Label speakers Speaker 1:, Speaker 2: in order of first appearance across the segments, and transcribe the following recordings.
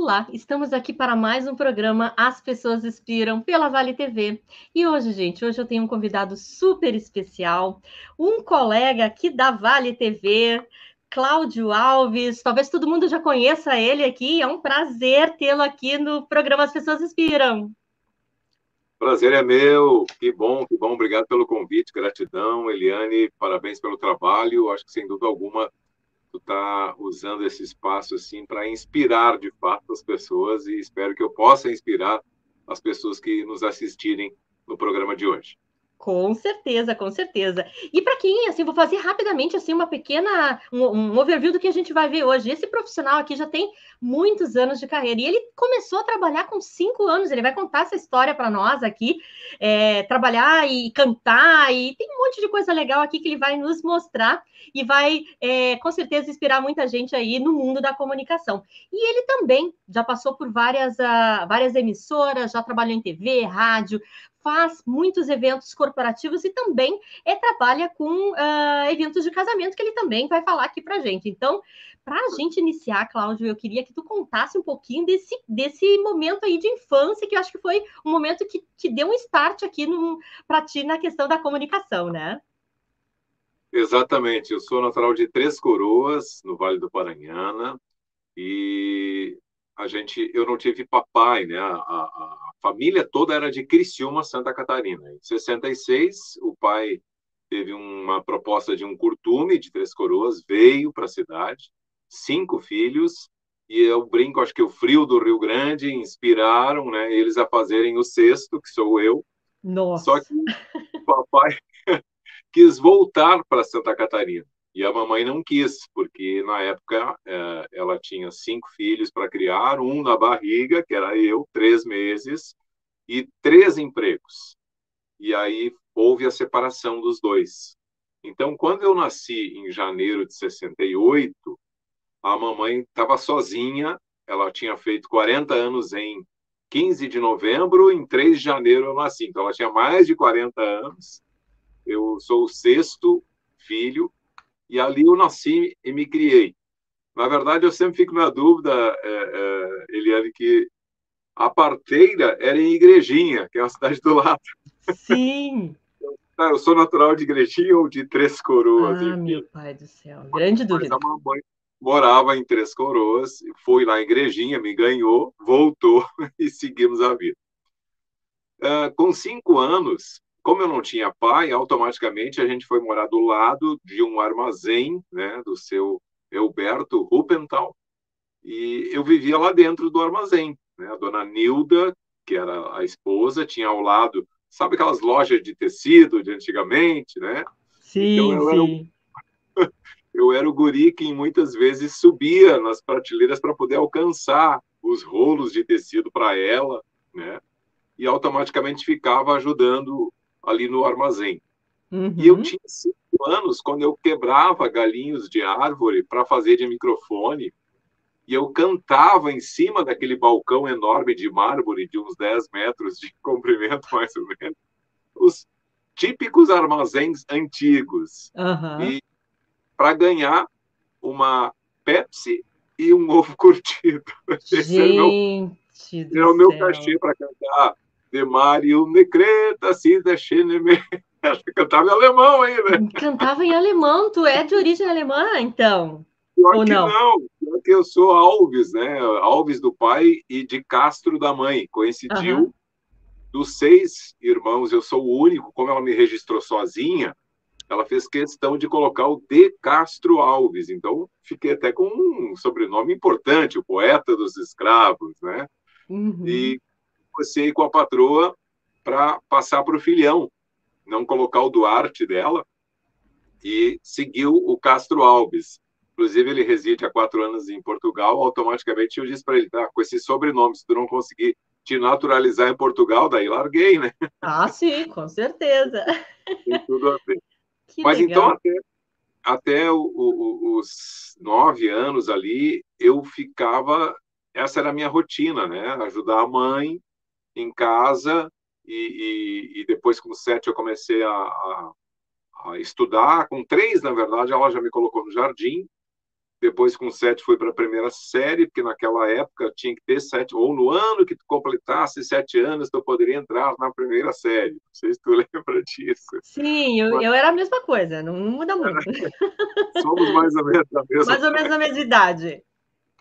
Speaker 1: Olá, estamos aqui para mais um programa As Pessoas Inspiram pela Vale TV. E hoje, gente, eu tenho um convidado super especial, um colega aqui da Vale TV, Cláudio Alves. Talvez todo mundo já conheça ele aqui. É um prazer tê-lo aqui no programa As Pessoas Inspiram.
Speaker 2: Prazer é meu, que bom, que bom. Obrigado pelo convite, gratidão, Eliane, parabéns pelo trabalho. Acho que sem dúvida alguma tu está usando esse espaço assim para inspirar de fato as pessoas e espero que eu possa inspirar as pessoas que nos assistirem no programa de hoje.
Speaker 1: Com certeza, com certeza. E para quem, assim, vou fazer rapidamente assim uma pequena um overview do que a gente vai ver hoje. Esse profissional aqui já tem muitos anos de carreira e ele começou a trabalhar com 5 anos. Ele vai contar essa história para nós aqui, trabalhar e cantar e tem um monte de coisa legal aqui que ele vai nos mostrar e vai com certeza inspirar muita gente aí no mundo da comunicação. E ele também já passou por várias emissoras, já trabalhou em TV, rádio, faz muitos eventos corporativos e também trabalha com eventos de casamento, que ele também vai falar aqui para a gente. Então, para a gente iniciar, Cláudio, eu queria que tu contasse um pouquinho desse momento aí de infância, que eu acho que foi um momento que deu um start aqui para ti na questão da comunicação, né?
Speaker 2: Exatamente, eu sou natural de Três Coroas, no Vale do Paranhana, e eu não tive papai, né? A família toda era de Criciúma, Santa Catarina. Em 66, o pai teve uma proposta de um curtume de Três Coroas, veio para a cidade, 5 filhos, e eu brinco, acho que o frio do Rio Grande inspiraram, né, eles a fazerem o sexto, que sou eu. Só
Speaker 1: Nossa.
Speaker 2: que o papai quis voltar para Santa Catarina. E a mamãe não quis, porque na época ela tinha 5 filhos para criar, um na barriga, que era eu, 3 meses, e 3 empregos. E aí houve a separação dos dois. Então, quando eu nasci em janeiro de 68, a mamãe estava sozinha, ela tinha feito 40 anos em 15 de novembro, em 3 de janeiro eu nasci. Então, ela tinha mais de 40 anos, eu sou o sexto filho, e ali eu nasci e me criei. Na verdade, eu sempre fico na dúvida, Eliane, que a parteira era em Igrejinha, que é uma cidade do lado.
Speaker 1: Sim.
Speaker 2: Eu sou natural de Igrejinha ou de Três Coroas,
Speaker 1: Ah, meu
Speaker 2: enfim.
Speaker 1: pai do céu. Grande
Speaker 2: Mas
Speaker 1: dúvida.
Speaker 2: a mamãe morava em Três Coroas, foi lá em Igrejinha, me ganhou, voltou e seguimos a vida. Com 5 anos, como eu não tinha pai, automaticamente a gente foi morar do lado de um armazém, né, do seu Elberto Ruppenthal, e eu vivia lá dentro do armazém. Né? A dona Nilda, que era a esposa, tinha ao lado, sabe aquelas lojas de tecido de antigamente, né? Então
Speaker 1: Sim, sim.
Speaker 2: eu era o guri que muitas vezes subia nas prateleiras para poder alcançar os rolos de tecido para ela, né? E automaticamente ficava ajudando ali no armazém. E eu
Speaker 1: Uhum.
Speaker 2: tinha 5 anos quando eu quebrava galinhos de árvore para fazer de microfone e eu cantava em cima daquele balcão enorme de mármore de uns 10 metros de comprimento, mais ou menos, os típicos armazéns antigos.
Speaker 1: Aham.
Speaker 2: E para ganhar uma Pepsi e um ovo curtido. Esse
Speaker 1: Gente do
Speaker 2: era o meu cachê
Speaker 1: céu.
Speaker 2: para cantar De Mario Necreta, se deixene-me. Cantava em alemão ainda.
Speaker 1: Cantava em alemão, tu é de origem alemã, então?
Speaker 2: Pior
Speaker 1: Ou
Speaker 2: que
Speaker 1: não?
Speaker 2: não, pior que eu sou Alves, né? Alves do pai e de Castro da mãe.
Speaker 1: Aham.
Speaker 2: Coincidiu dos 6 irmãos, eu sou o único, como ela me registrou sozinha, ela fez questão de colocar o De Castro Alves. Então, fiquei até com um sobrenome importante, o poeta dos escravos, né?
Speaker 1: Uhum.
Speaker 2: E comecei com a patroa para passar para o filhão, não colocar o Duarte dela, e seguiu o Castro Alves. Inclusive, ele reside há 4 anos em Portugal. Automaticamente, eu disse para ele: tá, com esse sobrenome, se tu não conseguir te naturalizar em Portugal, daí larguei, né?
Speaker 1: Ah, sim, com certeza.
Speaker 2: Tem tudo a ver.
Speaker 1: Que
Speaker 2: Mas então,
Speaker 1: legal.
Speaker 2: até os 9 anos ali, eu ficava. Essa era a minha rotina, né? Ajudar a mãe em casa. E depois, com 7, eu comecei a estudar. Com 3, na verdade, ela já me colocou no jardim. Depois, com 7, fui para a primeira série, porque naquela época tinha que ter 7, ou no ano que tu completasse 7 anos, tu poderia entrar na primeira série. Não sei se tu lembra disso.
Speaker 1: Sim,
Speaker 2: Mas,
Speaker 1: eu era a mesma coisa, não muda muito.
Speaker 2: somos mais ou menos da mesma.
Speaker 1: Mais ou menos a mesma idade.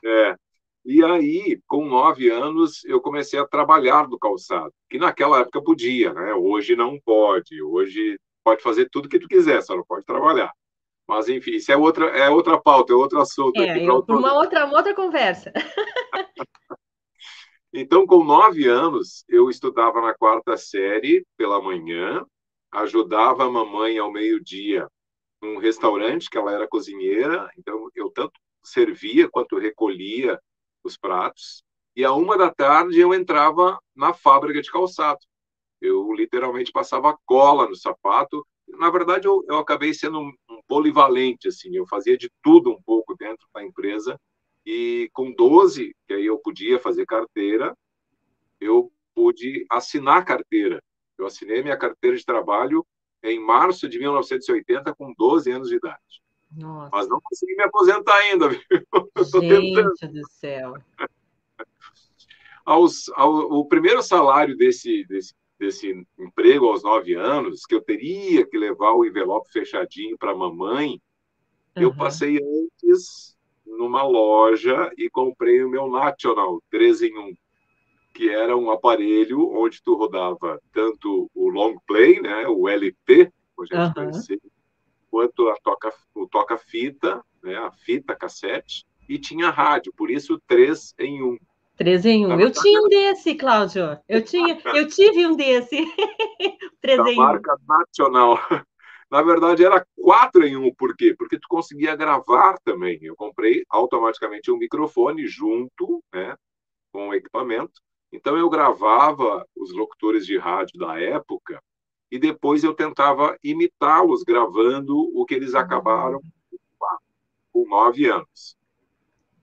Speaker 2: É. E aí, com 9 anos, eu comecei a trabalhar no calçado, que naquela época podia, né? Hoje não pode. Hoje pode fazer tudo que tu quiser, só não pode trabalhar. Mas, enfim, isso é outra pauta, é outro assunto aqui para
Speaker 1: Por
Speaker 2: outro.
Speaker 1: uma outra conversa.
Speaker 2: Então, com 9 anos, eu estudava na quarta série pela manhã, ajudava a mamãe ao meio-dia num restaurante, que ela era cozinheira, então eu tanto servia quanto recolhia os pratos, e à 1 da tarde eu entrava na fábrica de calçado. Eu literalmente passava cola no sapato. Na verdade, eu acabei sendo um polivalente, assim, eu fazia de tudo um pouco dentro da empresa, e com 12, que aí eu podia fazer carteira, eu pude assinar carteira. Eu assinei minha carteira de trabalho em março de 1980, com 12 anos de idade. Mas
Speaker 1: Nossa,
Speaker 2: não consegui me aposentar ainda, viu? Estou tentando.
Speaker 1: gente do céu.
Speaker 2: O primeiro salário desse emprego aos 9 anos, que eu teria que levar o envelope fechadinho para a mamãe, eu
Speaker 1: Uhum.
Speaker 2: passei antes numa loja e comprei o meu National 3 em 1, que era um aparelho onde tu rodava tanto o long play, né, o LP, como a gente
Speaker 1: Uhum.
Speaker 2: conhecia, quanto o toca-fita, né, a fita cassete, e tinha rádio, por isso 3 em 1.
Speaker 1: 3 em
Speaker 2: Na
Speaker 1: 1. Eu
Speaker 2: verdade,
Speaker 1: tinha um desse, Cláudio. Eu tive um desse. 3
Speaker 2: da
Speaker 1: em 1.
Speaker 2: marca Nacional. Na verdade, era 4 em 1. Por quê? Porque tu conseguia gravar também. Eu comprei automaticamente um microfone junto, né, com o equipamento. Então, eu gravava os locutores de rádio da época e depois eu tentava imitá-los, gravando o que eles acabaram com 9 anos.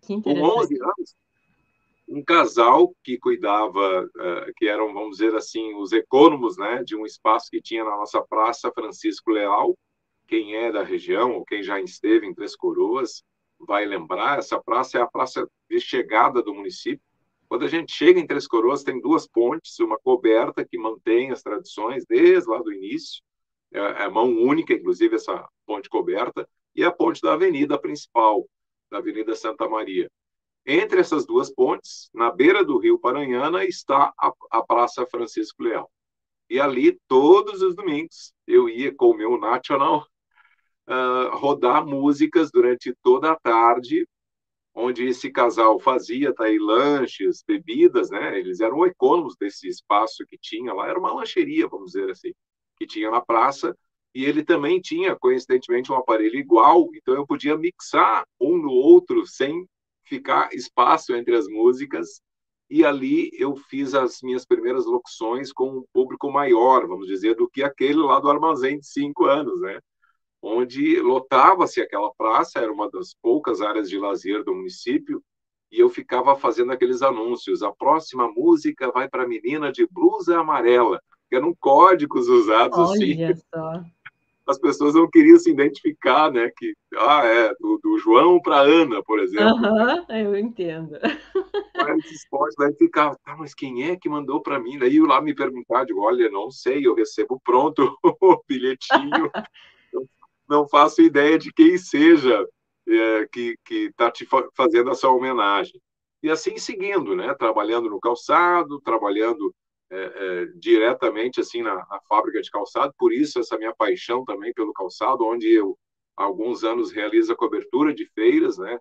Speaker 1: Que
Speaker 2: Com 11
Speaker 1: interessante.
Speaker 2: anos, um casal que cuidava, que eram, vamos dizer assim, os econômicos, né, de um espaço que tinha na nossa Praça Francisco Leal. Quem é da região ou quem já esteve em Três Coroas vai lembrar, essa praça é a praça de chegada do município. Quando a gente chega em Três Coroas, tem duas pontes, uma coberta que mantém as tradições desde lá do início, é mão única, inclusive, essa ponte coberta, e a ponte da avenida principal, da Avenida Santa Maria. Entre essas duas pontes, na beira do rio Paranhana, está a Praça Francisco Leal. E ali, todos os domingos, eu ia com o meu National rodar músicas durante toda a tarde, onde esse casal fazia tá aí lanches, bebidas, né? Eles eram econômicos desse espaço que tinha lá, era uma lancheria, vamos dizer assim, que tinha na praça, e ele também tinha, coincidentemente, um aparelho igual, então eu podia mixar um no outro sem ficar espaço entre as músicas, e ali eu fiz as minhas primeiras locuções com um público maior, vamos dizer, do que aquele lá do armazém de 5 anos, né? Onde lotava-se aquela praça, era uma das poucas áreas de lazer do município, e eu ficava fazendo aqueles anúncios. A próxima música vai para a menina de blusa amarela, que eram códigos usados assim.
Speaker 1: Olha só.
Speaker 2: As pessoas não queriam se identificar, né? Que é do João para Ana, por exemplo.
Speaker 1: Aham, eu entendo.
Speaker 2: Esse esporte, daí ficava, tá, mas quem é que mandou para mim? Daí eu lá me perguntar, digo, olha, não sei, eu recebo pronto o bilhetinho, não faço ideia de quem seja que está te fazendo essa homenagem. E assim seguindo, né? Trabalhando no calçado, trabalhando diretamente assim na fábrica de calçado. Por isso essa minha paixão também pelo calçado, onde eu há alguns anos realizo a cobertura de feiras, né?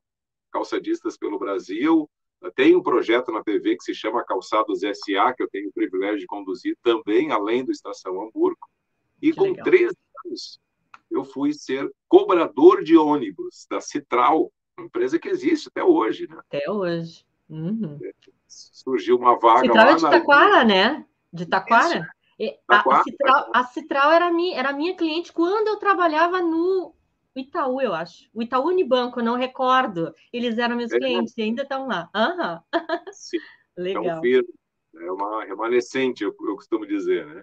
Speaker 2: Calçadistas pelo Brasil. Tem um projeto na TV que se chama Calçados SA, que eu tenho o privilégio de conduzir também, além do Estação Hamburgo. E
Speaker 1: Que
Speaker 2: com
Speaker 1: legal.
Speaker 2: 13 anos, eu fui ser cobrador de ônibus da Citral, uma empresa que existe até hoje, né?
Speaker 1: Até hoje. Uhum.
Speaker 2: Surgiu uma vaga
Speaker 1: Citral é
Speaker 2: lá
Speaker 1: de
Speaker 2: na linha.
Speaker 1: Taquara, né? De
Speaker 2: Isso,
Speaker 1: Taquara.
Speaker 2: Taquara.
Speaker 1: A Citral era minha cliente quando eu trabalhava no Itaú, eu acho. O Itaú Unibanco, eu não recordo. Eles eram meus
Speaker 2: É,
Speaker 1: clientes e ainda estão lá. Aham.
Speaker 2: sim, tão
Speaker 1: Legal.
Speaker 2: firme. É uma remanescente, eu costumo dizer, né?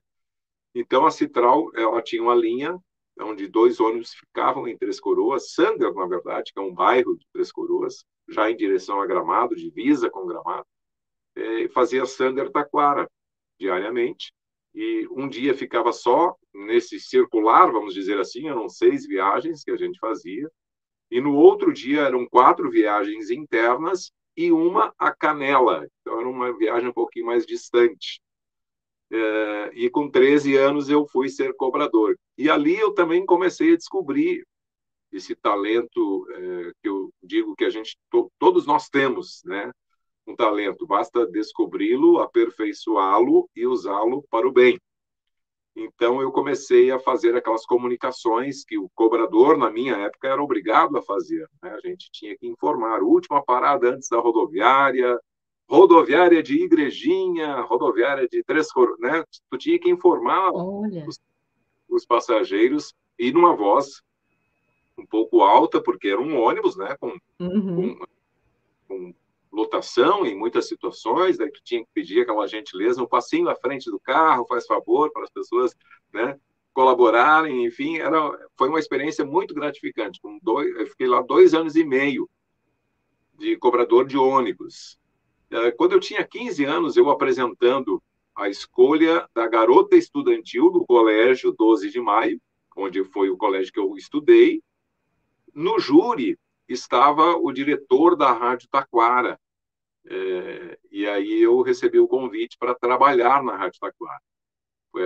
Speaker 2: Então, a Citral, ela tinha uma linha onde 2 ônibus ficavam em Três Coroas, Sander, na verdade, que é um bairro de Três Coroas, já em direção a Gramado, divisa com Gramado, fazia Sander-Taquara diariamente, e um dia ficava só nesse circular, vamos dizer assim, eram 6 viagens que a gente fazia, e no outro dia eram 4 viagens internas e uma a Canela, então era uma viagem um pouquinho mais distante. E com 13 anos eu fui ser cobrador. E ali eu também comecei a descobrir esse talento que eu digo que a gente, todos nós temos, né? Um talento, basta descobri-lo, aperfeiçoá-lo e usá-lo para o bem. Então eu comecei a fazer aquelas comunicações que o cobrador, na minha época, era obrigado a fazer, né? A gente tinha que informar, última parada antes da rodoviária, rodoviária de Igrejinha, rodoviária de Três Coroas, né? Tu tinha que informar
Speaker 1: Olha.
Speaker 2: os passageiros e numa voz um pouco alta, porque era um ônibus, né?
Speaker 1: Uhum.
Speaker 2: Com lotação em muitas situações, daí tu tinha que pedir aquela gentileza, um passinho à frente do carro, faz favor para as pessoas, né? Colaborarem, enfim, foi uma experiência muito gratificante. Eu fiquei lá 2 anos e meio de cobrador de ônibus. Quando eu tinha 15 anos, eu apresentando a escolha da garota estudantil do colégio 12 de Maio, onde foi o colégio que eu estudei. No júri estava o diretor da Rádio Taquara, e aí eu recebi o convite para trabalhar na Rádio Taquara. Foi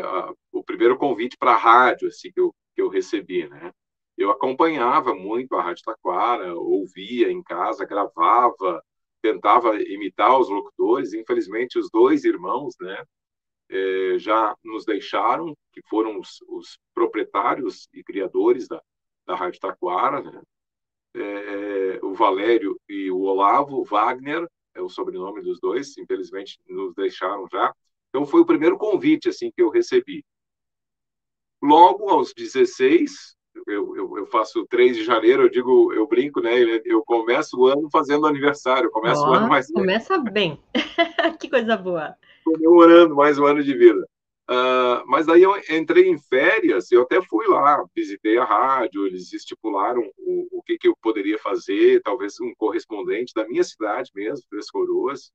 Speaker 2: o primeiro convite para a rádio assim, que eu recebi, né? Eu acompanhava muito a Rádio Taquara, ouvia em casa, gravava, tentava imitar os locutores. Infelizmente, os 2 irmãos, né, já nos deixaram, que foram os proprietários e criadores da Rádio Taquara, né? O Valério e o Olavo, Wagner, é o sobrenome dos dois, infelizmente nos deixaram já. Então foi o primeiro convite assim que eu recebi. Logo aos 16, eu faço 3 de janeiro, eu brinco, né? Eu começo o ano fazendo aniversário, começo o ano
Speaker 1: Ó,
Speaker 2: mais
Speaker 1: começa bem. Que coisa boa.
Speaker 2: comemorando mais um ano de vida. Mas daí eu entrei em férias, eu até fui lá, visitei a rádio, eles estipularam o que eu poderia fazer, talvez um correspondente da minha cidade mesmo, Três Coroas.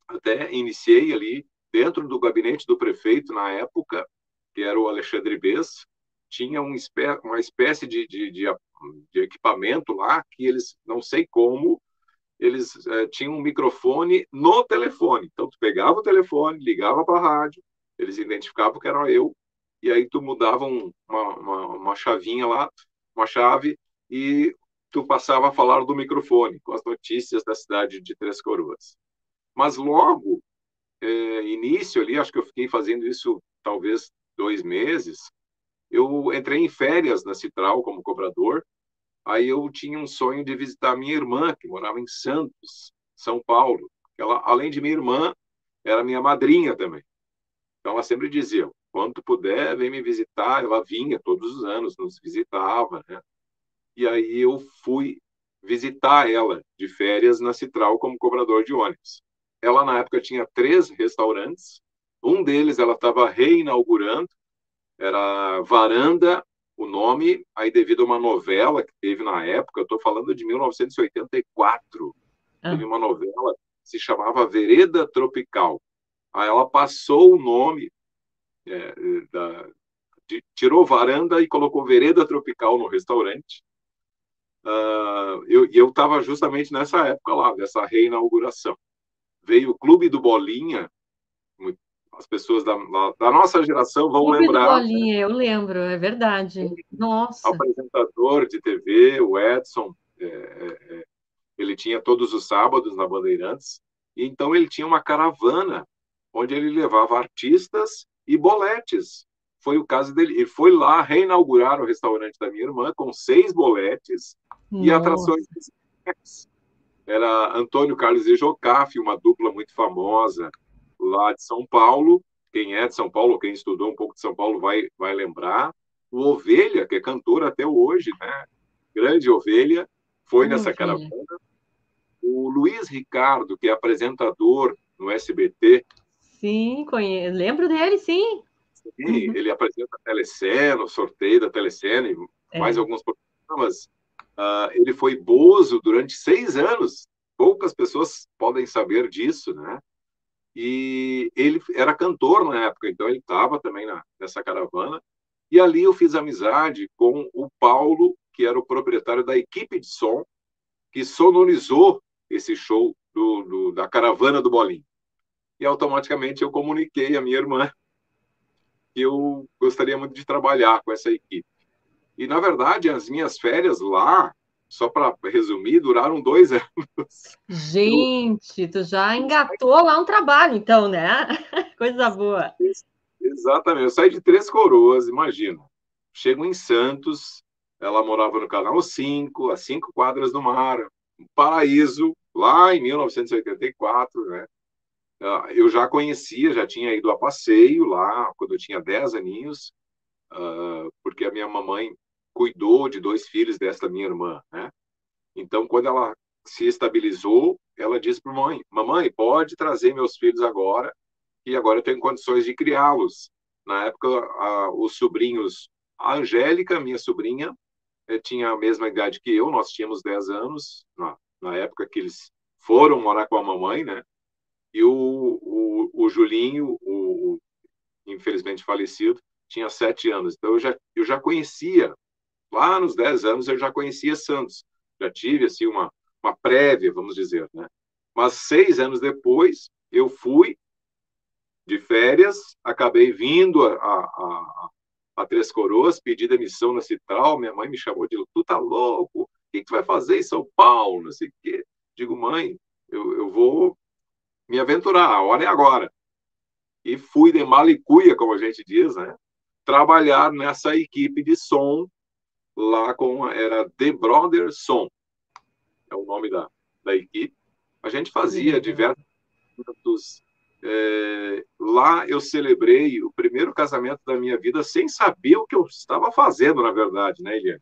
Speaker 2: Até iniciei ali, dentro do gabinete do prefeito, na época, que era o Alexandre Bess, tinha uma espécie de equipamento lá, que eles, não sei como, eles tinham um microfone no telefone. Então, tu pegava o telefone, ligava para a rádio, eles identificavam que era eu, e aí tu mudava uma chavinha lá, uma chave, e tu passava a falar do microfone, com as notícias da cidade de Três Coroas. Mas logo, início ali, acho que eu fiquei fazendo isso talvez 2 meses, eu entrei em férias na Citral como cobrador. Aí eu tinha um sonho de visitar minha irmã, que morava em Santos, São Paulo. Ela, além de minha irmã, era minha madrinha também. Então ela sempre dizia: quando tu puder, vem me visitar. Ela vinha todos os anos, nos visitava, né? E aí eu fui visitar ela de férias na Citral como cobrador de ônibus. Ela, na época, tinha 3 restaurantes. Um deles ela estava reinaugurando, era Varanda, o nome, aí devido a uma novela que teve na época, eu estou falando de 1984, teve
Speaker 1: Ah,
Speaker 2: uma novela que se chamava Vereda Tropical. Aí ela passou o nome, é, tirou Varanda e colocou Vereda Tropical no restaurante. Eu estava justamente nessa época lá, dessa reinauguração. Veio o Clube do Bolinha, as pessoas da nossa geração vão
Speaker 1: Clube do
Speaker 2: lembrar, né?
Speaker 1: Bolinha, eu lembro, é verdade. Nossa.
Speaker 2: Apresentador de TV, o Edson, ele tinha todos os sábados na Bandeirantes, e então ele tinha uma caravana onde ele levava artistas e boletes. Foi o caso dele. Ele foi lá reinaugurar o restaurante da minha irmã com 6 boletes e atrações
Speaker 1: Nossa.
Speaker 2: musicais. Era Antônio Carlos e Jocafe, uma dupla muito famosa lá de São Paulo. Quem é de São Paulo, quem estudou um pouco de São Paulo vai lembrar. O Ovelha, que é cantor até hoje, né? Grande Ovelha, foi nessa
Speaker 1: Ovelha.
Speaker 2: caravana. O Luiz Ricardo, que é apresentador no SBT,
Speaker 1: Sim, lembro dele, sim. Uhum.
Speaker 2: Ele apresenta a Telecena, o sorteio da Telecena e mais
Speaker 1: É.
Speaker 2: alguns programas. Ele foi Bozo durante 6 anos. Poucas pessoas podem saber disso, né? E ele era cantor na época, então ele estava também nessa caravana. E ali eu fiz amizade com o Paulo, que era o proprietário da equipe de som, que sonorizou esse show da caravana do Bolinho. E automaticamente eu comuniquei à minha irmã que eu gostaria muito de trabalhar com essa equipe. E, na verdade, as minhas férias lá, só para resumir, duraram 2 anos. Eu,
Speaker 1: Gente, tu já engatou lá um trabalho, então, né? Coisa boa.
Speaker 2: exatamente, eu saí de Três Coroas, imagina. Chego em Santos, ela morava no Canal 5, a 5 quadras do mar, um paraíso, lá em 1984, né? Eu já conhecia, já tinha ido a passeio lá, quando eu tinha 10 aninhos, porque a minha mamãe cuidou de 2 filhos desta minha irmã, né? Então, quando ela se estabilizou, ela disse para a mãe: Mamãe, pode trazer meus filhos agora, e agora eu tenho condições de criá-los. Na época, os sobrinhos, a Angélica, minha sobrinha, tinha a mesma idade que eu, nós tínhamos 10 anos, na época que eles foram morar com a mamãe, né? E o Julinho, infelizmente falecido, tinha 7 anos. Então, eu já conhecia lá nos 10 anos eu já conhecia Santos, já tive assim uma prévia, vamos dizer, né? Mas 6 anos depois eu fui de férias, acabei vindo a Três Coroas, pedi demissão na Citral, minha mãe me chamou de tu tá louco, o que tu vai fazer em São Paulo, não sei o quê. Digo, mãe, eu vou me aventurar, a hora é agora. E fui de malicuia, como a gente diz, né? Trabalhar nessa equipe de som lá era The Brother Som, é o nome da equipe. A gente
Speaker 1: Que
Speaker 2: fazia
Speaker 1: legal.
Speaker 2: diversos eventos. Lá eu celebrei o primeiro casamento da minha vida sem saber o que eu estava fazendo, na verdade, né, Eliane?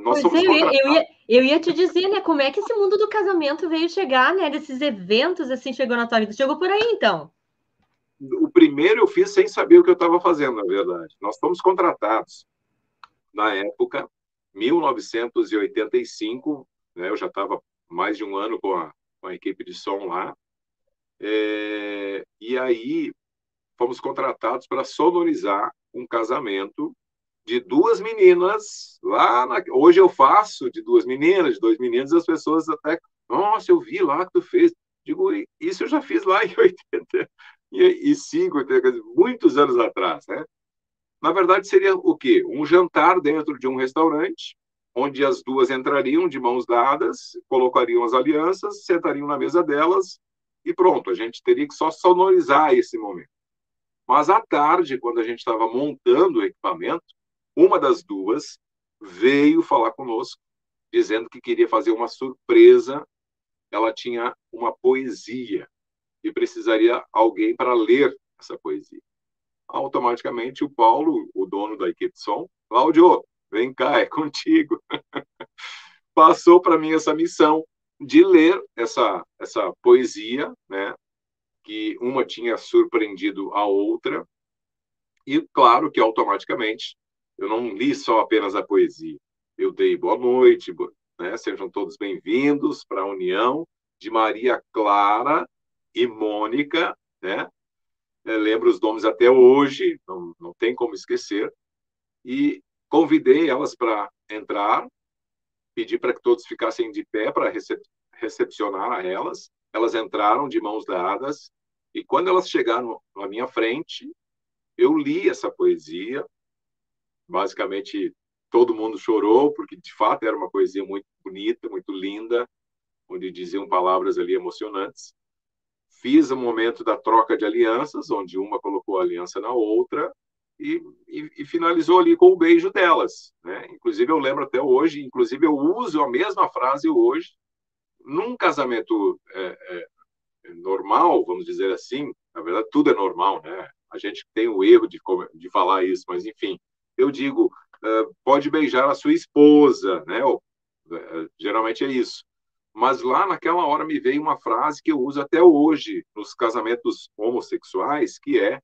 Speaker 2: Nós
Speaker 1: Pois é,
Speaker 2: fomos contratados.
Speaker 1: eu ia te dizer, né, como é que esse mundo do casamento veio chegar, né, desses eventos, assim, chegou na tua vida. Chegou por aí, então.
Speaker 2: O primeiro eu fiz sem saber o que eu estava fazendo, na verdade. Nós fomos contratados na época, 1985, né, eu já estava mais de um ano com a equipe de som lá. E aí fomos contratados para sonorizar um casamento de 2 meninas. Hoje eu faço de 2 meninas, de 2 meninos, as pessoas até, nossa, eu vi lá que tu fez. Digo, isso eu já fiz lá em 85, muitos anos atrás, né? Na verdade, seria o quê? Um jantar dentro de um restaurante, onde as duas entrariam de mãos dadas, colocariam as alianças, sentariam na mesa delas e pronto, a gente teria que só sonorizar esse momento. Mas à tarde, quando a gente estava montando o equipamento, uma das duas veio falar conosco, dizendo que queria fazer uma surpresa. Ela tinha uma poesia e precisaria alguém para ler essa poesia. Automaticamente, o Paulo, o dono da equipe de som, Cláudio, vem cá, é contigo. Passou para mim essa missão de ler essa poesia, né, que uma tinha surpreendido a outra. E claro que automaticamente eu não li só apenas a poesia. Eu dei boa noite, né? Sejam todos bem-vindos para a união de Maria Clara e Mônica, né? Lembro os nomes até hoje, não tem como esquecer. E convidei elas para entrar, pedi para que todos ficassem de pé para recepcionar a elas. Elas entraram de mãos dadas e quando elas chegaram na minha frente, eu li essa poesia. Basicamente, todo mundo chorou, porque de fato era uma poesia muito bonita, muito linda, onde diziam palavras ali emocionantes. Fiz o momento da troca de alianças, onde uma colocou a aliança na outra, e finalizou ali com o beijo delas, né? Inclusive, eu lembro até hoje, inclusive, eu uso a mesma frase hoje, num casamento normal, vamos dizer assim. Na verdade, tudo é normal, né? A gente tem o erro de falar isso, mas enfim, eu digo, pode beijar a sua esposa, né? Geralmente é isso. Mas lá naquela hora me veio uma frase que eu uso até hoje nos casamentos homossexuais, que é: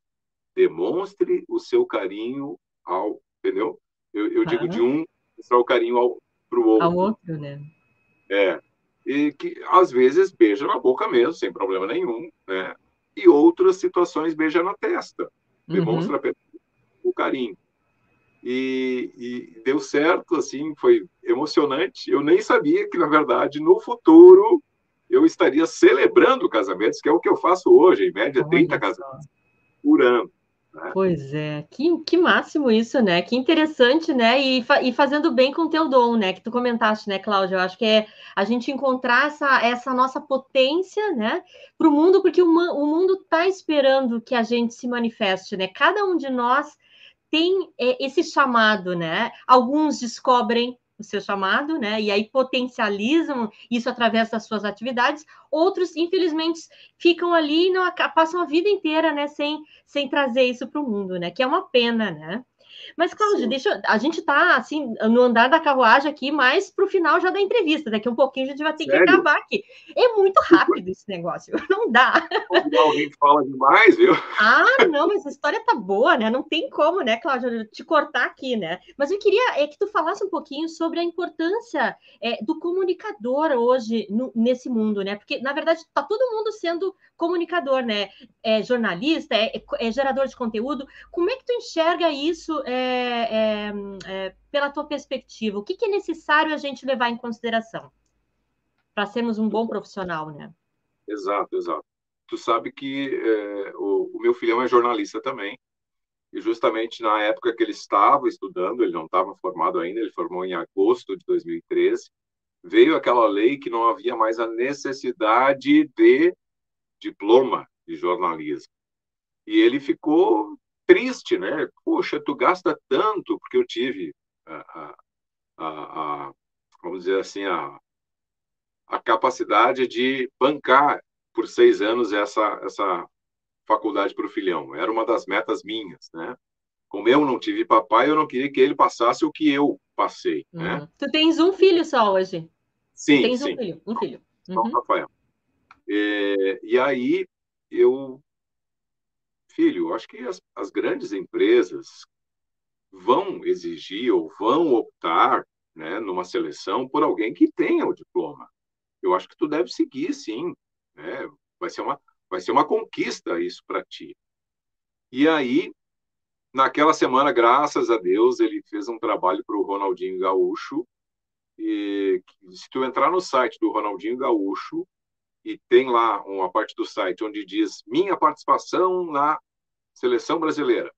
Speaker 2: demonstre o seu carinho ao, entendeu? Eu digo de
Speaker 1: Aham.
Speaker 2: um, mostrar o carinho para o
Speaker 1: Ao
Speaker 2: outro.
Speaker 1: outro, né?
Speaker 2: É, e que às vezes beija na boca mesmo, sem problema nenhum, né? E outras situações beija na testa,
Speaker 1: Uhum.
Speaker 2: demonstra apenas o carinho. E deu certo, assim, foi emocionante. Eu nem sabia que, na verdade, no futuro eu estaria celebrando casamentos, que é o que eu faço hoje, em média 30
Speaker 1: Olha só.
Speaker 2: casamentos por ano, né?
Speaker 1: Pois é, que máximo isso, né? Que interessante, né? E fazendo bem com o teu dom, né? Que tu comentaste, né, Cláudia? Eu acho que é a gente encontrar essa nossa potência, né, para o mundo, porque o mundo está esperando que a gente se manifeste, né? Cada um de nós tem esse chamado, né? Alguns descobrem o seu chamado, né? E aí potencializam isso através das suas atividades. Outros, infelizmente, ficam ali e não, passam a vida inteira, né? Sem trazer isso para o mundo, né? Que é uma pena, né? Mas, Cláudio,
Speaker 2: Sim.
Speaker 1: a gente está assim no andar da carruagem aqui, mas para o final já da entrevista. Daqui a um pouquinho a gente vai ter que
Speaker 2: Sério?
Speaker 1: acabar aqui. É muito rápido esse negócio, não dá.
Speaker 2: Quando alguém fala demais, viu?
Speaker 1: Ah, não, mas a história tá boa, né? Não tem como, né, Cláudia, te cortar aqui, né? Mas eu queria que tu falasse um pouquinho sobre a importância do comunicador hoje nesse mundo, né? Porque, na verdade, tá todo mundo sendo comunicador, né? É jornalista, é gerador de conteúdo. Como é que tu enxerga isso pela tua perspectiva? O que é necessário a gente levar em consideração para sermos um bom profissional, né?
Speaker 2: Exato, exato. Tu sabe que o meu filhão é jornalista também, e justamente na época que ele estava estudando, ele não estava formado ainda, ele formou em agosto de 2013, veio aquela lei que não havia mais a necessidade de diploma de jornalismo. E ele ficou triste, né? Poxa, tu gasta tanto, porque eu tive a vamos dizer assim, a capacidade de bancar por 6 anos essa faculdade para o filhão. Era uma das metas minhas, né? Como eu não tive papai, eu não queria que ele passasse o que eu passei, né?
Speaker 1: Uhum. Tu tens um filho só hoje. Tu
Speaker 2: Sim,
Speaker 1: tens um
Speaker 2: sim.
Speaker 1: filho, um filho.
Speaker 2: São
Speaker 1: Uhum.
Speaker 2: Rafael. E aí eu, filho, acho que as grandes empresas vão exigir ou vão optar, né, numa seleção por alguém que tenha o diploma. Eu acho que tu deve seguir, sim, né? Vai ser uma, vai ser uma conquista isso para ti. E aí, naquela semana, graças a Deus, ele fez um trabalho para o Ronaldinho Gaúcho. E se tu entrar no site do Ronaldinho Gaúcho e tem lá uma parte do site onde diz minha participação na seleção brasileira,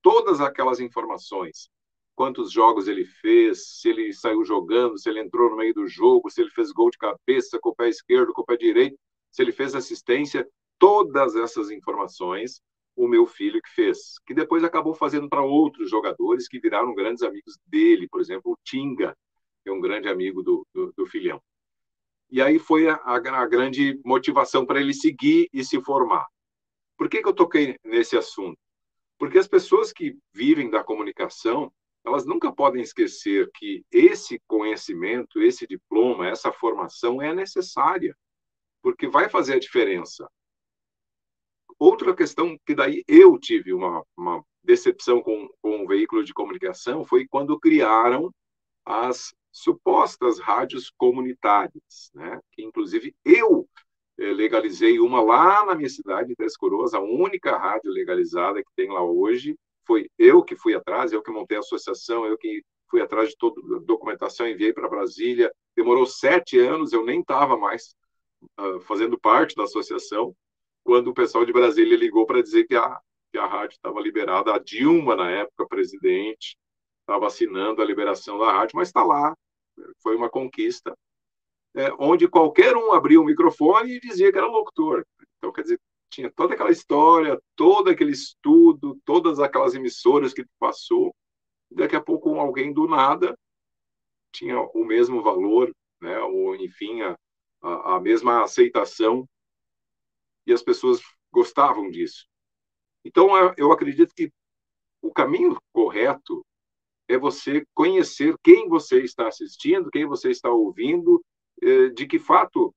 Speaker 2: todas aquelas informações, quantos jogos ele fez, se ele saiu jogando, se ele entrou no meio do jogo, se ele fez gol de cabeça com o pé esquerdo, com o pé direito, se ele fez assistência, todas essas informações o meu filho que fez, que depois acabou fazendo para outros jogadores que viraram grandes amigos dele, por exemplo, o Tinga, que é um grande amigo do filhão. E aí foi a grande motivação para ele seguir e se formar. Por que eu toquei nesse assunto? Porque as pessoas que vivem da comunicação, elas nunca podem esquecer que esse conhecimento, esse diploma, essa formação é necessária, porque vai fazer a diferença. Outra questão que daí eu tive uma decepção com o veículo de comunicação foi quando criaram as supostas rádios comunitárias, né? Que inclusive eu legalizei uma lá na minha cidade, em Três Coroas, a única rádio legalizada que tem lá hoje. Foi eu que fui atrás, eu que montei a associação, eu que fui atrás de toda a documentação, enviei para Brasília. Demorou 7 anos, eu nem estava mais fazendo parte da associação, quando o pessoal de Brasília ligou para dizer que a rádio estava liberada. A Dilma, na época, presidente, estava assinando a liberação da rádio, mas está lá. Foi uma conquista, onde qualquer um abria o microfone e dizia que era locutor. Então, quer dizer, tinha toda aquela história, todo aquele estudo, todas aquelas emissoras que passou, e daqui a pouco alguém do nada tinha o mesmo valor, né, ou enfim, a mesma aceitação, e as pessoas gostavam disso. Então, eu acredito que o caminho correto é você conhecer quem você está assistindo, quem você está ouvindo, de que fato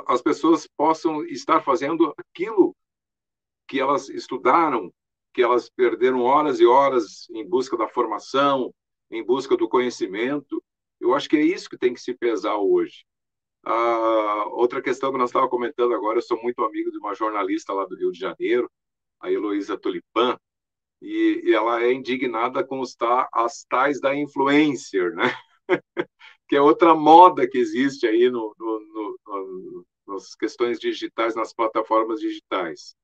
Speaker 2: as pessoas possam estar fazendo aquilo que elas estudaram, que elas perderam horas e horas em busca da formação, em busca do conhecimento. Eu acho que é isso que tem que se pesar hoje. Outra questão que nós estávamos comentando agora, eu sou muito amigo de uma jornalista lá do Rio de Janeiro, a Heloísa Tulipan, e ela é indignada com as tais da influencer, né? Que é outra moda que existe aí nas questões digitais, nas plataformas digitais.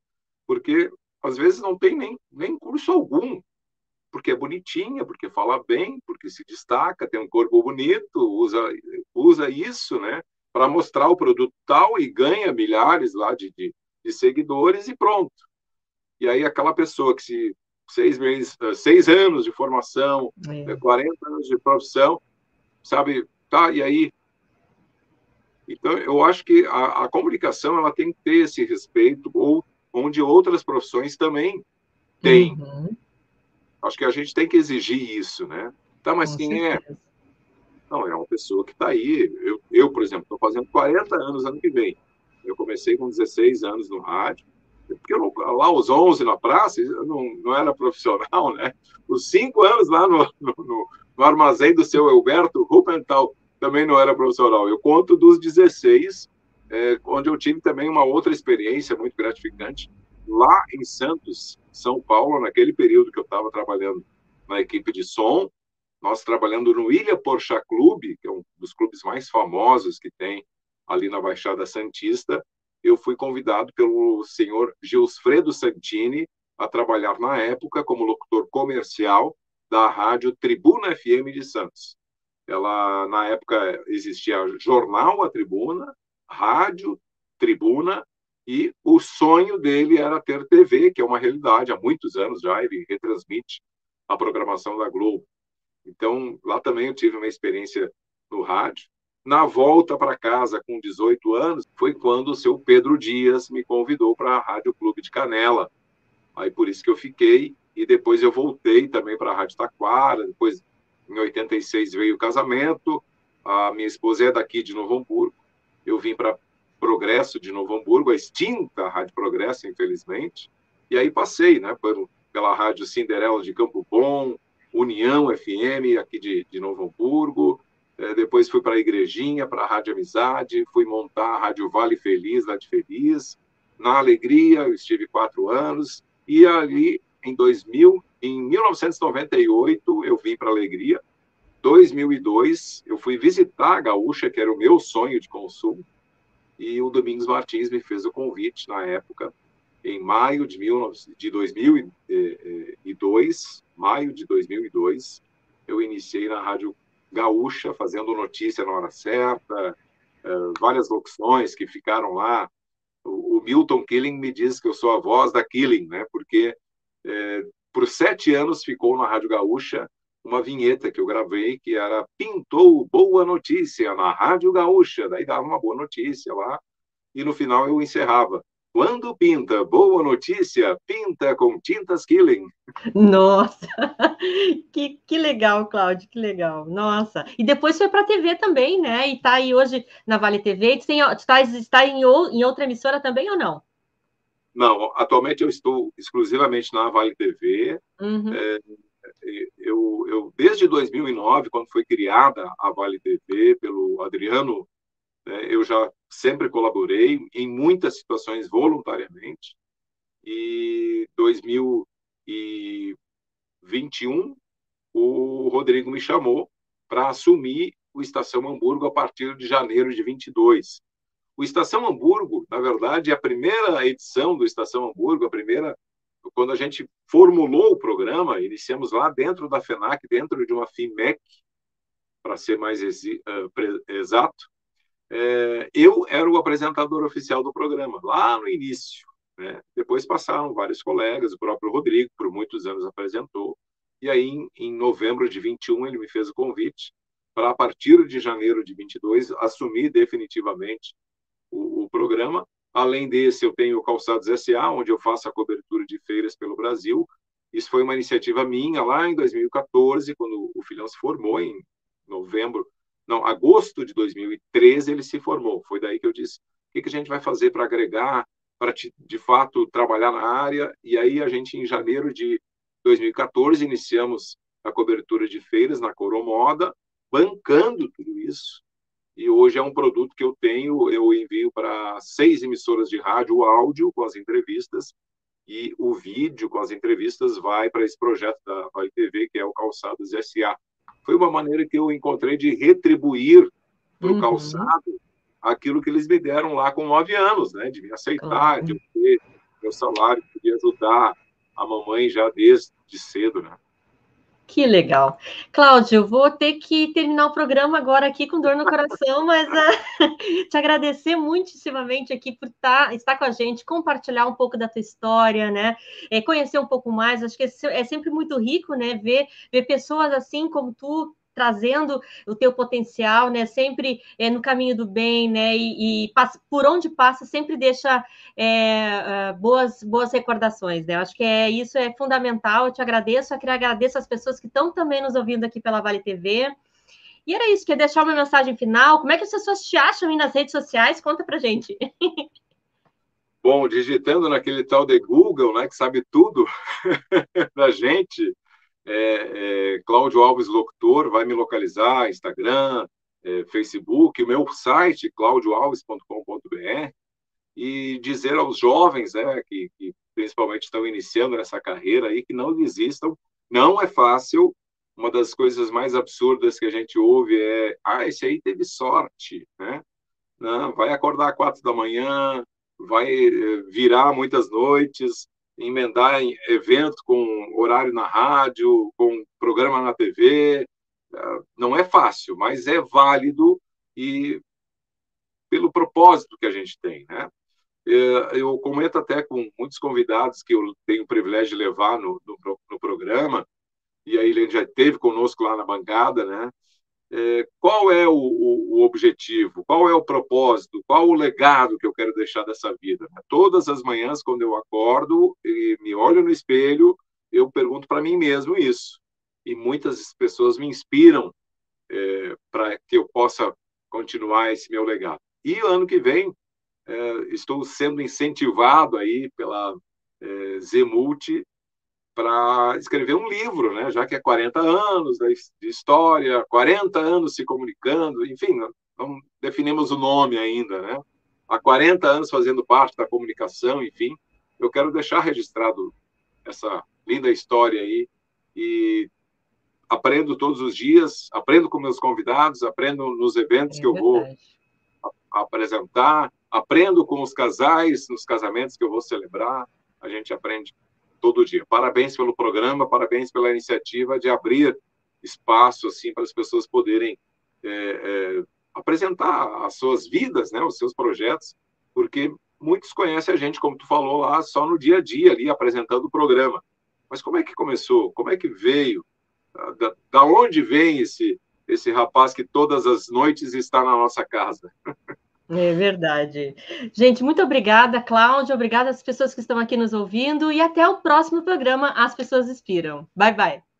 Speaker 2: Porque, às vezes, não tem nem curso algum, porque é bonitinha, porque fala bem, porque se destaca, tem um corpo bonito, usa isso, né, para mostrar o produto tal e ganha milhares lá de seguidores e pronto. E aí aquela pessoa que 6 anos de formação, 40 anos de profissão, sabe, tá, e aí? Então, eu acho que a comunicação ela tem que ter esse respeito, onde outras profissões também têm.
Speaker 1: Uhum.
Speaker 2: Acho que a gente tem que exigir isso, né? Tá, mas
Speaker 1: Com
Speaker 2: quem é?
Speaker 1: certeza.
Speaker 2: Não, é uma pessoa que está aí. Eu, por exemplo, estou fazendo 40 anos ano que vem. Eu comecei com 16 anos no rádio, porque lá os 11 na praça, eu não era profissional, né? Os 5 anos lá no armazém do seu Elberto Ruppenthal também não era profissional. Eu conto dos 16, onde eu tive também uma outra experiência muito gratificante, lá em Santos, São Paulo, naquele período que eu estava trabalhando na equipe de som, nós trabalhando no Ilha Porchá Clube, que é um dos clubes mais famosos que tem ali na Baixada Santista. Eu fui convidado pelo senhor Gilsfredo Santini a trabalhar na época como locutor comercial da rádio Tribuna FM de Santos. Ela, na época, existia jornal A Tribuna, rádio Tribuna, e o sonho dele era ter TV, que é uma realidade há muitos anos já, ele retransmite a programação da Globo. Então, lá também eu tive uma experiência no rádio. Na volta para casa, com 18 anos, foi quando o seu Pedro Dias me convidou para a Rádio Clube de Canela. Aí por isso que eu fiquei, e depois eu voltei também para a Rádio Taquara. Depois, em 86, veio o casamento. A minha esposa é daqui de Novo Hamburgo. Eu vim para Progresso de Novo Hamburgo, a extinta Rádio Progresso, infelizmente. E aí passei, né, pela Rádio Cinderela de Campo Bom, União FM, aqui de Novo Hamburgo. Depois fui para a Igrejinha, para a Rádio Amizade. Fui montar a Rádio Vale Feliz, lá de Feliz. Na Alegria, eu estive 4 anos. E ali, em 1998, eu vim para a Alegria. 2002, eu fui visitar a Gaúcha, que era o meu sonho de consumo, e o Domingos Martins me fez o convite na época, em maio de 2002, maio de 2002, eu iniciei na Rádio Gaúcha, fazendo notícia na hora certa, várias locuções que ficaram lá. O Milton Killing me diz que eu sou a voz da Killing, né? Porque por 7 anos ficou na Rádio Gaúcha uma vinheta que eu gravei, que era "Pintou boa notícia na Rádio Gaúcha", daí dava uma boa notícia lá, e no final eu encerrava: "Quando pinta boa notícia, pinta com tintas Killing".
Speaker 1: Nossa, que legal, Cláudio, que legal. Nossa. E depois foi para a TV também, né? E está aí hoje na Vale TV. Está em outra emissora também ou não?
Speaker 2: Não, atualmente eu estou exclusivamente na Vale TV.
Speaker 1: Uhum.
Speaker 2: Desde 2009, quando foi criada a Vale TV pelo Adriano, eu já sempre colaborei em muitas situações voluntariamente. E 2021, o Rodrigo me chamou para assumir o Estação Hamburgo a partir de janeiro de 22. O Estação Hamburgo, na verdade, a primeira edição do Estação Hamburgo, quando a gente formulou o programa, iniciamos lá dentro da FENAC, dentro de uma FIMEC, para ser mais exato. Eu era o apresentador oficial do programa, lá no início, né? Depois passaram vários colegas, o próprio Rodrigo, por muitos anos apresentou, e aí em novembro de 21 ele me fez o convite para, a partir de janeiro de 22, assumir definitivamente o programa. Além desse, eu tenho o Calçados SA, onde eu faço a cobertura de feiras pelo Brasil. Isso foi uma iniciativa minha lá em 2014, quando o Filhão se formou, em agosto de 2013 ele se formou. Foi daí que eu disse: o que a gente vai fazer para agregar para, de fato, trabalhar na área. E aí a gente, em janeiro de 2014, iniciamos a cobertura de feiras na Coromoda, bancando tudo isso. E hoje é um produto que eu tenho, eu envio para 6 emissoras de rádio, o áudio com as entrevistas, e o vídeo com as entrevistas vai para esse projeto da Vai TV, que é o Calçados SA. Foi uma maneira que eu encontrei de retribuir para o
Speaker 1: Uhum.
Speaker 2: calçado aquilo que eles me deram lá com 9 anos, né? De me aceitar, de
Speaker 1: Claro.
Speaker 2: eu ter meu salário, de ajudar a mamãe já desde cedo, né?
Speaker 1: Que legal. Cláudio, vou ter que terminar o programa agora aqui com dor no coração, mas te agradecer muitíssimamente aqui por estar com a gente, compartilhar um pouco da tua história, né? Conhecer um pouco mais. Acho que é sempre muito rico, né? Ver pessoas assim como tu trazendo o teu potencial, né? Sempre no caminho do bem, né? E por onde passa sempre deixa boas recordações, né? Eu acho que isso é fundamental. Eu te agradeço, agradeço as pessoas que estão também nos ouvindo aqui pela Vale TV. E era isso, quer deixar uma mensagem final? Como é que as pessoas te acham aí nas redes sociais? Conta pra gente.
Speaker 2: Bom, digitando naquele tal de Google, né, que sabe tudo da gente, Cláudio Alves Locutor, vai me localizar, Instagram, Facebook, o meu site, claudioalves.com.br, e dizer aos jovens, né, que principalmente estão iniciando nessa carreira aí, que não desistam, não é fácil. Uma das coisas mais absurdas que a gente ouve é: esse aí teve sorte, né? Não, vai acordar às 4 da manhã, vai virar muitas noites, emendar em evento com horário na rádio, com programa na TV. Não é fácil, mas é válido e pelo propósito que a gente tem, né? Eu comento até com muitos convidados que eu tenho o privilégio de levar no programa, e aí ele já esteve conosco lá na bancada, né? Qual é o objetivo, qual é o propósito, qual o legado que eu quero deixar dessa vida? Todas as manhãs, quando eu acordo e me olho no espelho, eu pergunto para mim mesmo isso. E muitas pessoas me inspiram para que eu possa continuar esse meu legado. E ano que vem, estou sendo incentivado aí pela Zemulti para escrever um livro, né? Já que é 40 anos de história, 40 anos se comunicando, enfim, não definimos o nome ainda, né? Há 40 anos fazendo parte da comunicação, enfim, eu quero deixar registrado essa linda história aí e aprendo todos os dias, aprendo com meus convidados, aprendo nos eventos que
Speaker 1: É
Speaker 2: eu vou
Speaker 1: verdade.
Speaker 2: apresentar, aprendo com os casais, nos casamentos que eu vou celebrar, a gente aprende todo dia. Parabéns pelo programa, parabéns pela iniciativa de abrir espaço assim para as pessoas poderem apresentar as suas vidas, né, os seus projetos, porque muitos conhecem a gente, como tu falou lá, só no dia a dia ali apresentando o programa. Mas como é que começou? Como é que veio? Da onde vem esse rapaz que todas as noites está na nossa casa?
Speaker 1: É verdade. Gente, muito obrigada, Cláudia. Obrigada às pessoas que estão aqui nos ouvindo. E até o próximo programa As Pessoas Inspiram. Bye, bye.